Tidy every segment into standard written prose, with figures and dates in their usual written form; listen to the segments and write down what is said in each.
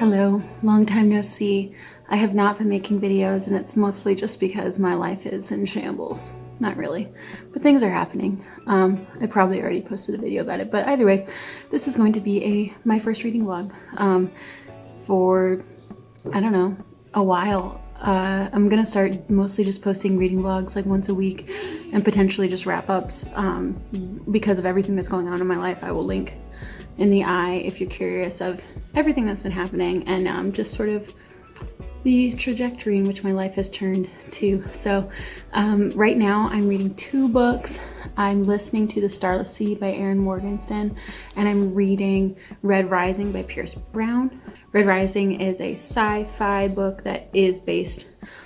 Hello, long time no see. I have not been making videos and it's mostly just because my life is in shambles. Not really, but things are happening. I probably already posted a video about it, but either way, this is going to be my first reading vlog for, I don't know, a while. I'm gonna start mostly just posting reading vlogs like once a week and potentially just wrap-ups because of everything that's going on in my life. I will link in the eye if you're curious of everything that's been happening and just sort of the trajectory in which my life has turned to. So right now I'm reading 2 books. I'm listening to The Starless by Erin Morgenstern, and I'm reading Red Rising by Pierce Brown. Red Rising is a sci-fi book that is based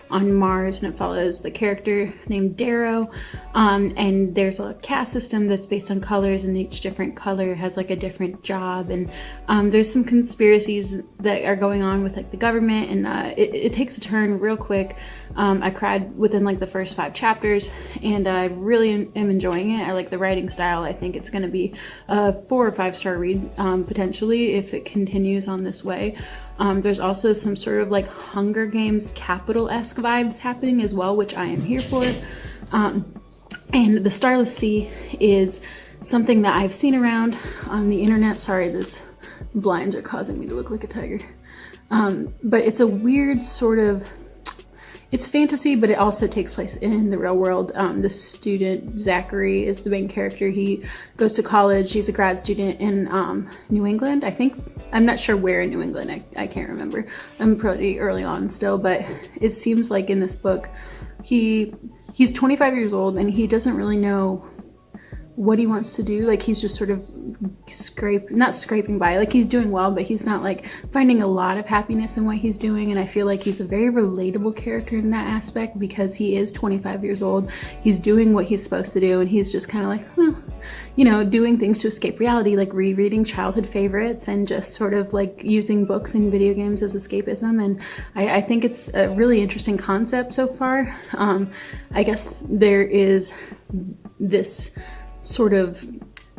on Mars, and it follows the character named Darrow, and there's a caste system that's based on colors, and each different color has like a different job, and there's some conspiracies that are going on with like the government, and it takes a turn real quick. I cried within like the first 5 chapters, and I really am enjoying it. I like the writing style. I think it's going to be a 4 or 5 star read potentially if it continues on this way. There's also some sort of like Hunger Games Capital-esque vibes happening as well, which I am here for. And the Starless Sea is something that I've seen around on the internet. Sorry, this blinds are causing me to look like a tiger. But it's a weird sort of, it's fantasy, but it also takes place in the real world. The student, Zachary, is the main character. He goes to college. He's a grad student in New England, I think. I'm not sure where in New England. I can't remember. I'm pretty early on still, but it seems like in this book, he's 25 years old and he doesn't really know what he wants to do. Like he's just sort of not scraping by, like he's doing well, but he's not like finding a lot of happiness in what he's doing. And I feel like he's a very relatable character in that aspect because he is 25 years old. He's doing what he's supposed to do, and he's just kind of like, you know, doing things to escape reality, like rereading childhood favorites and just sort of like using books and video games as escapism. And I think it's a really interesting concept so far. I guess there is this sort of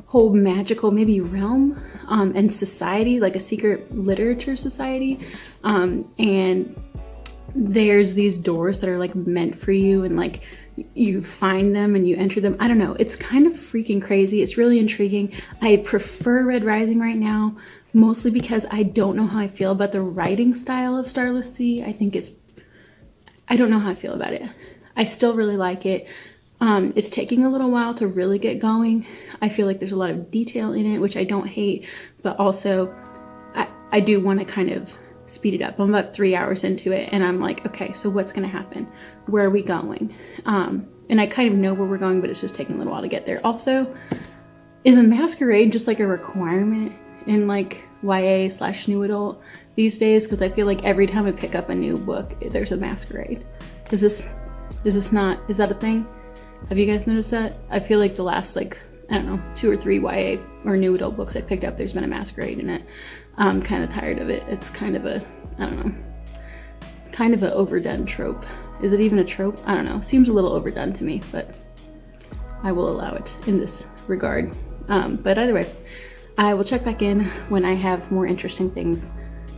whole magical maybe realm and society, like a secret literature society, and there's these doors that are like meant for you, and like you find them and you enter them. I don't know, it's kind of freaking crazy. It's really intriguing. I prefer Red Rising right now, mostly because I don't know how I feel about the writing style of Starless Sea. I don't know how I feel about it. I still really like it. It's taking a little while to really get going. I feel like there's a lot of detail in it, which I don't hate, but also I do want to kind of speed it up. I'm about 3 hours into it and I'm like, okay, so what's going to happen? Where are we going? And I kind of know where we're going, but it's just taking a little while to get there. Also, is a masquerade just like a requirement in like YA/new adult these days? Because I feel like every time I pick up a new book, there's a masquerade. Is that a thing? Have you guys noticed that? I feel like the last, like, I don't know, 2 or 3 YA or new adult books I picked up, there's been a masquerade in it. I'm kind of tired of it. It's kind of a, I don't know, kind of an overdone trope. Is it even a trope? I don't know. Seems a little overdone to me, but I will allow it in this regard. But either way, I will check back in when I have more interesting things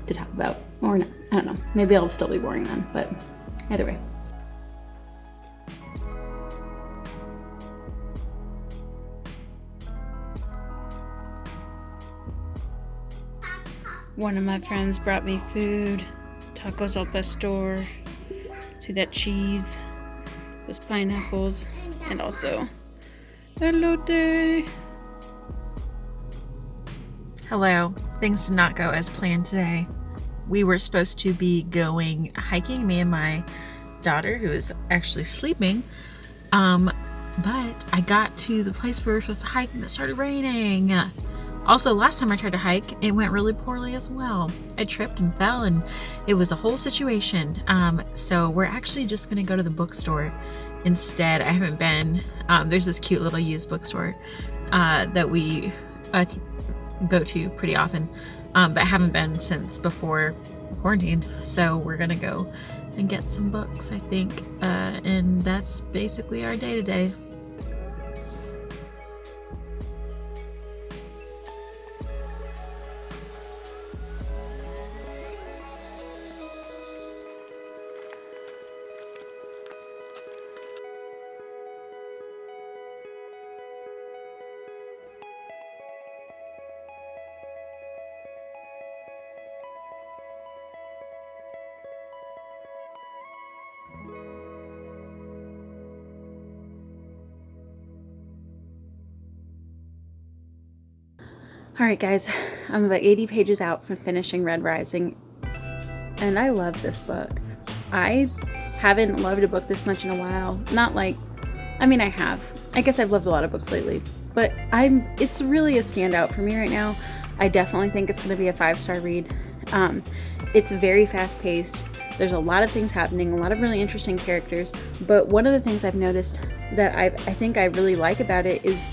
to talk about. Or not. I don't know. Maybe I'll still be boring then, but either way. One of my friends brought me food, tacos al pastor, see that cheese, those pineapples, and also elote. Hello. Things did not go as planned today. We were supposed to be going hiking, me and my daughter, who is actually sleeping, but I got to the place where we were supposed to hike and it started raining. Also, last time I tried to hike, it went really poorly as well. I tripped and fell and it was a whole situation. So we're actually just gonna go to the bookstore instead. I haven't been, there's this cute little used bookstore that we go to pretty often, but haven't been since before quarantine. So we're gonna go and get some books, I think, and that's basically our day today. Alright guys, I'm about 80 pages out from finishing Red Rising, and I love this book. I haven't loved a book this much in a while. Not like, I mean, I have. I guess I've loved a lot of books lately, but it's really a standout for me right now. I definitely think it's going to be a 5-star read. It's very fast-paced. There's a lot of things happening, a lot of really interesting characters, but one of the things I've noticed that I think I really like about it is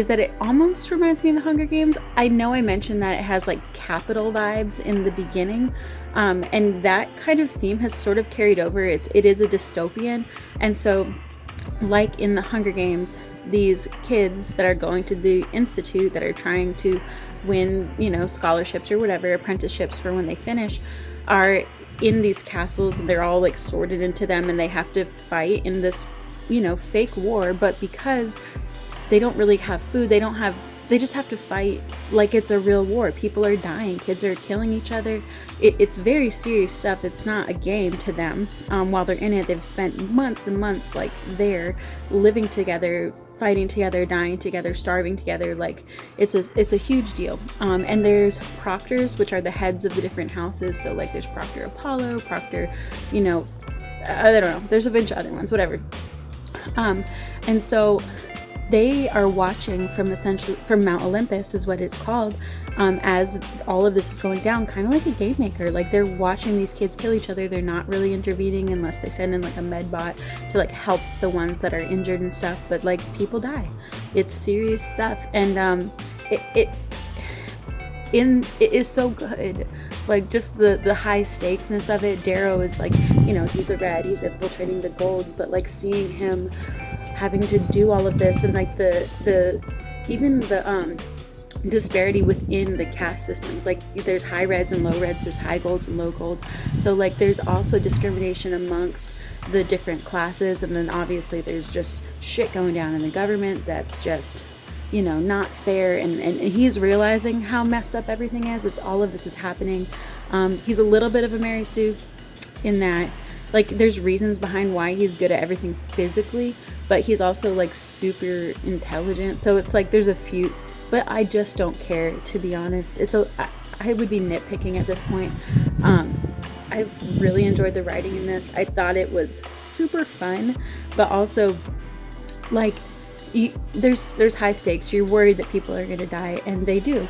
that it almost reminds me of the Hunger Games. I know I mentioned that it has like capital vibes in the beginning, and that kind of theme has sort of carried over. It is a dystopian, and so like in the Hunger Games, these kids that are going to the institute that are trying to win, you know, scholarships or whatever, apprenticeships for when they finish, are in these castles, and they're all like sorted into them, and they have to fight in this, you know, fake war. But because they don't really have food, they just have to fight like it's a real war. People are dying, kids are killing each other. It's very serious stuff. It's not a game to them. While they're in it, they've spent months and months like there, living together, fighting together, dying together, starving together. Like it's a huge deal. And there's proctors, which are the heads of the different houses. So like there's Proctor Apollo, Proctor, you know, I don't know, there's a bunch of other ones, whatever. And so they are watching from Mount Olympus, is what it's called, as all of this is going down, kind of like a game maker. Like they're watching these kids kill each other. They're not really intervening unless they send in like a med bot to like help the ones that are injured and stuff. But like people die. It's serious stuff, and it is so good. Like just the high stakesness of it. Darrow is like, you know, he's a red, he's infiltrating the golds, but like seeing him having to do all of this, and like the disparity within the caste systems. Like there's high reds and low reds, there's high golds and low golds. So like there's also discrimination amongst the different classes, and then obviously there's just shit going down in the government that's just, you know, not fair, and he's realizing how messed up everything is as all of this is happening. He's a little bit of a Mary Sue in that like there's reasons behind why he's good at everything physically, but he's also like super intelligent. So it's like there's a few, but I just don't care, to be honest. I would be nitpicking at this point. I've really enjoyed the writing in this. I thought it was super fun, but also like there's high stakes. You're worried that people are gonna die, and they do.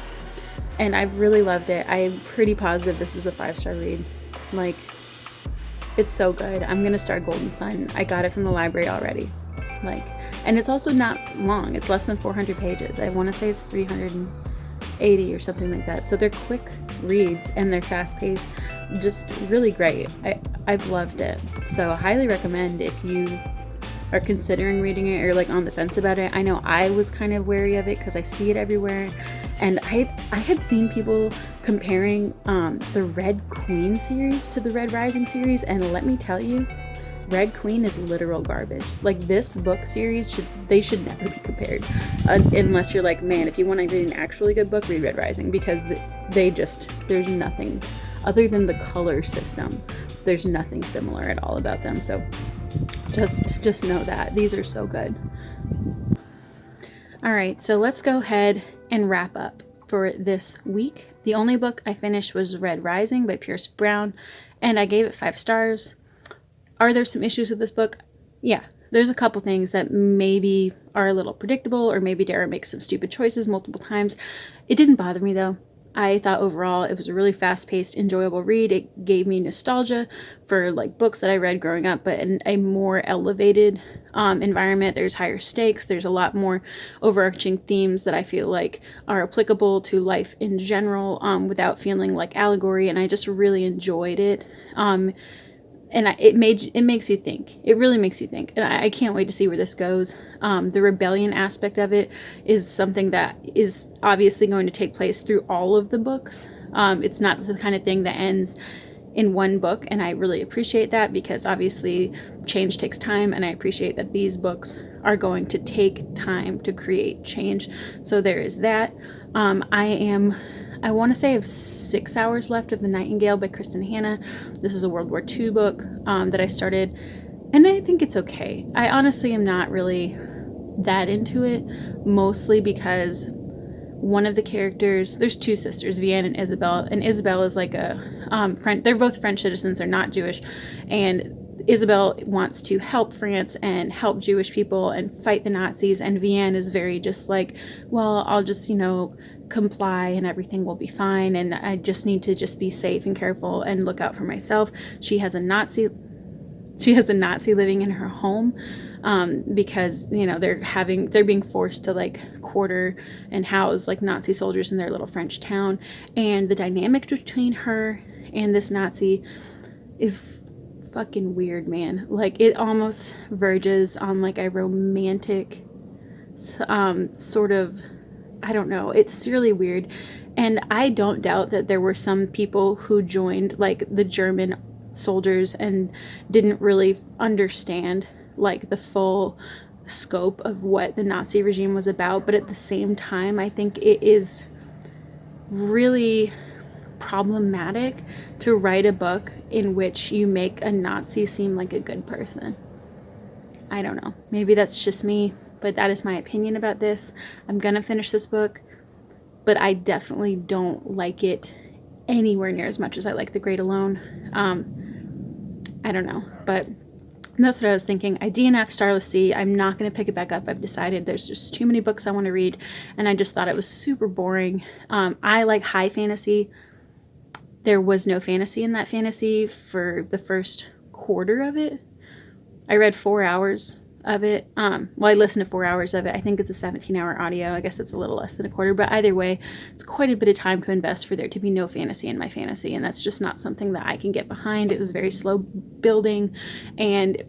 And I've really loved it. I'm pretty positive this is a 5-star read. Like it's so good. I'm gonna start Golden Sun. I got it from the library already. Like, and it's also not long. It's less than 400 pages. I want to say it's 380 or something like that. So they're quick reads and they're fast paced. Just really great. I've loved it. So I highly recommend if you are considering reading it or like on the fence about it. I know I was kind of wary of it because I see it everywhere, and I had seen people comparing the Red Queen series to the Red Rising series, and let me tell you, Red Queen is literal garbage. Like this book series should never be compared, unless you're like, man, if you want to read an actually good book, read Red Rising, because there's nothing other than the color system. There's nothing similar at all about them. So just know that these are so good. All right, so let's go ahead and wrap up for this week. The only book I finished was Red Rising by Pierce Brown, and I gave it 5 stars. Are there some issues with this book? Yeah, there's a couple things that maybe are a little predictable, or maybe Darrow makes some stupid choices multiple times. It didn't bother me though. I thought overall it was a really fast-paced, enjoyable read. It gave me nostalgia for like books that I read growing up, but in a more elevated environment. There's higher stakes. There's a lot more overarching themes that I feel like are applicable to life in general, without feeling like allegory. And I just really enjoyed it. And it makes you think. It really makes you think. And I can't wait to see where this goes. The rebellion aspect of it is something that is obviously going to take place through all of the books. It's not the kind of thing that ends in one book, and I really appreciate that, because obviously change takes time, and I appreciate that these books are going to take time to create change. So there is that. I want to say I have 6 hours left of The Nightingale by Kristen Hanna. This is a World War II book that I started, and I think it's okay. I honestly am not really that into it, mostly because one of the characters, there's two sisters, Vianne and Isabel is like a French, they're both French citizens, they're not Jewish, and Isabel wants to help France and help Jewish people and fight the Nazis, and Vianne is very just like, well, I'll just, you know, comply and everything will be fine, and I just need to just be safe and careful and look out for myself. She has a Nazi living in her home, because, you know, they're being forced to like quarter and house like Nazi soldiers in their little French town, and the dynamic between her and this Nazi is fucking weird, man. Like, it almost verges on like a romantic sort of, I don't know, it's really weird. And I don't doubt that there were some people who joined like the German soldiers and didn't really understand like the full scope of what the Nazi regime was about, but at the same time I think it is really problematic to write a book in which you make a Nazi seem like a good person. I don't know, maybe that's just me, but that is my opinion about this. I'm gonna finish this book, but I definitely don't like it anywhere near as much as I like The Great Alone. I don't know, but that's what I was thinking. I DNF Starless Sea. I'm not going to pick it back up. I've decided there's just too many books I want to read, and I just thought it was super boring. I like high fantasy. There was no fantasy in that fantasy for the first quarter of it. I read 4 hours of it. Well, I listened to 4 hours of it. I think it's a 17-hour audio. I guess it's a little less than a quarter, but either way, it's quite a bit of time to invest for there to be no fantasy in my fantasy, and that's just not something that I can get behind. It was very slow building, and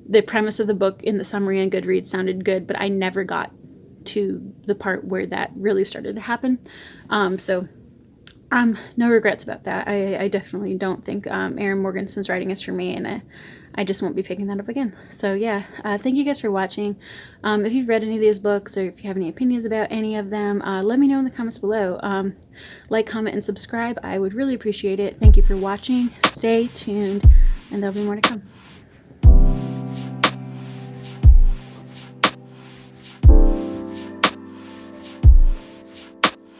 the premise of the book in the summary on Goodreads sounded good, but I never got to the part where that really started to happen. So no regrets about that. I definitely don't think Erin Morganson's writing is for me, and I just won't be picking that up again. So yeah, thank you guys for watching. If you've read any of these books, or if you have any opinions about any of them, let me know in the comments below. Like, comment, and subscribe. I would really appreciate it. Thank you for watching. Stay tuned, and there'll be more to come.